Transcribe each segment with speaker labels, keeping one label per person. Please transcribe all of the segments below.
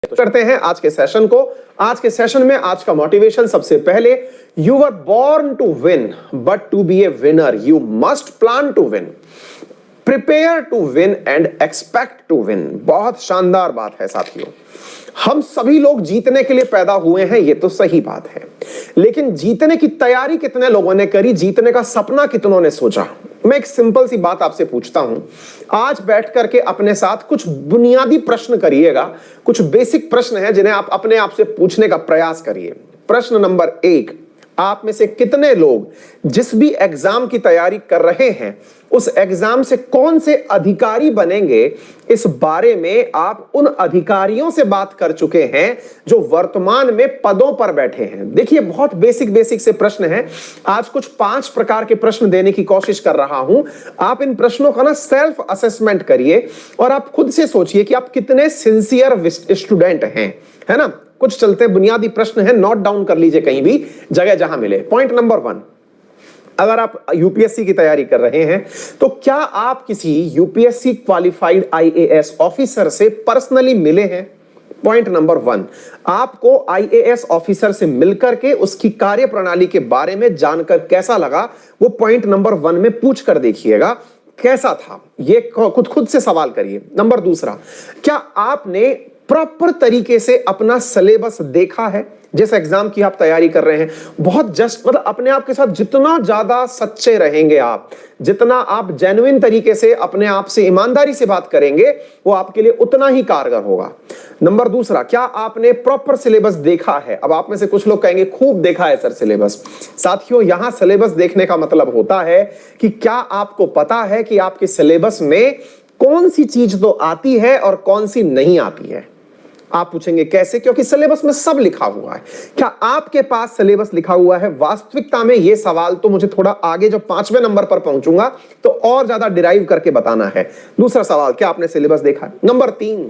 Speaker 1: तो करते हैं आज के सेशन को। आज के सेशन में आज का मोटिवेशन सबसे पहले, you were born to win but to be a winner you must plan to win, prepare to win and expect to win. बहुत शानदार बात है साथियों। हम सभी लोग जीतने के लिए पैदा हुए हैं, ये तो सही बात है, लेकिन जीतने की तैयारी कितने लोगों ने करी, जीतने का सपना कितनों ने सोचा। मैं एक सिंपल सी बात आपसे पूछता हूं, आज बैठ करके अपने साथ कुछ बुनियादी प्रश्न करिएगा। कुछ बेसिक प्रश्न हैं जिन्हें आप अपने आप से पूछने का प्रयास करिए। प्रश्न नंबर 1, आप में से कितने लोग जिस भी एग्जाम की तैयारी कर रहे हैं उस एग्जाम से कौन से अधिकारी बनेंगे, इस बारे में आप उन अधिकारियों से बात कर चुके हैं जो वर्तमान में पदों पर बैठे हैं। देखिए, बहुत बेसिक से प्रश्न हैं। आज कुछ 5 प्रकार के प्रश्न देने की कोशिश कर रहा हूं। आप इन प्रश्नों का ना सेल्फ असेसमेंट करिए और आप खुद से सोचिए कि आप कितने सिंसियर स्टूडेंट हैं, है ना। कुछ चलते बुनियादी प्रश्न हैं, नोट डाउन कर लीजिए कहीं भी जगह जहां मिले। पॉइंट नंबर 1, अगर आप यूपीएससी की तैयारी कर रहे हैं तो क्या आप किसी यूपीएससी क्वालिफाइड आईएएस ऑफिसर से पर्सनली मिले हैं? पॉइंट नंबर 1, आपको आईएएस ऑफिसर से मिलकर के उसकी कार्यप्रणाली के बारे में जानकर कैसा लगा, वो पॉइंट नंबर 1 में पूछ कर देखिएगा कैसा था। ये खुद से सवाल करिए। नंबर 2, क्या आपने प्रॉपर तरीके से अपना सिलेबस देखा है? जिस एग्जाम की आप तैयारी कर रहे हैं, बहुत जस्ट मतलब अपने आप के साथ जितना ज्यादा सच्चे रहेंगे आप, जितना आप जेन्युइन तरीके से अपने आप से ईमानदारी से बात करेंगे, वो आपके लिए उतना ही कारगर होगा। नंबर 2, क्या आपने प्रॉपर सिलेबस देखा है? अब आप में से कुछ लोग कहेंगे खूब देखा है सर सिलेबस। साथियों, यहां सिलेबस देखने का मतलब होता है कि क्या आपको पता है कि आपके सिलेबस में कौन सी चीज तो आती है और कौन सी नहीं आती है। आप पूछेंगे कैसे? क्योंकि सिलेबस में सब लिखा हुआ है। क्या आपके पास सिलेबस लिखा हुआ है? वास्तविकता में यह सवाल तो मुझे थोड़ा आगे जब 5वें नंबर पर पहुंचूंगा तो और ज्यादा डिराइव करके बताना है। दूसरा सवाल, क्या आपने सिलेबस देखा है? नंबर 3,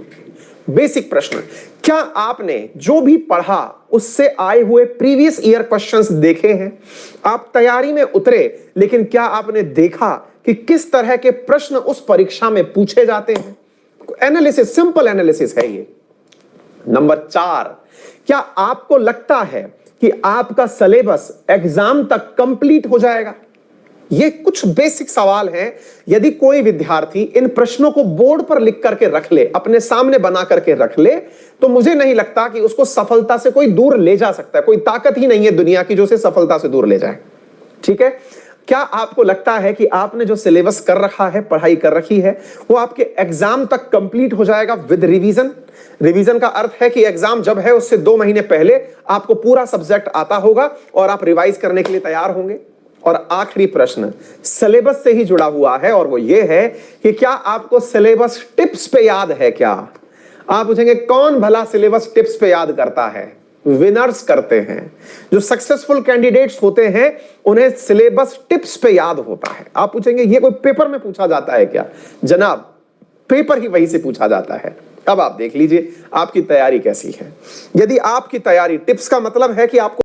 Speaker 1: बेसिक प्रश्न, क्या आपने जो भी पढ़ा उससे आए हुए प्रीवियस ईयर क्वेश्चंस देखे हैं? आप तैयारी में उतरे, लेकिन क्या आपने देखा कि किस तरह के प्रश्न उस परीक्षा में पूछे जाते हैं? एनालिसिस, सिंपल एनालिसिस है ये। नंबर 4, क्या आपको लगता है कि आपका सिलेबस एग्जाम तक कंप्लीट हो जाएगा? ये कुछ बेसिक सवाल हैं। यदि कोई विद्यार्थी इन प्रश्नों को बोर्ड पर लिख करके रख ले, अपने सामने बना करके रख ले, तो मुझे नहीं लगता कि उसको सफलता से कोई दूर ले जा सकता है। कोई ताकत ही नहीं है दुनिया की जो उसे सफलता से दूर ले जाए। ठीक है, क्या आपको लगता है कि आपने जो सिलेबस कर रखा है, पढ़ाई कर रखी है, वो आपके एग्जाम तक कंप्लीट हो जाएगा विद रिवीजन? रिवीजन का अर्थ है कि एग्जाम जब है उससे 2 महीने पहले आपको पूरा सब्जेक्ट आता होगा और आप रिवाइज करने के लिए तैयार होंगे। और आखिरी प्रश्न सिलेबस से ही जुड़ा हुआ है और वो ये है कि क्या आपको सिलेबस टिप्स पे याद है? क्या आप पूछेंगे कौन भला सिलेबस टिप्स पे याद करता है? विनर्स करते हैं। जो सक्सेसफुल कैंडिडेट्स होते हैं उन्हें सिलेबस टिप्स पे याद होता है। आप पूछेंगे ये कोई पेपर में पूछा जाता है क्या? जनाब, पेपर ही वहीं से पूछा जाता है। अब आप देख लीजिए आपकी तैयारी कैसी है। यदि आपकी तैयारी टिप्स का मतलब है कि आपको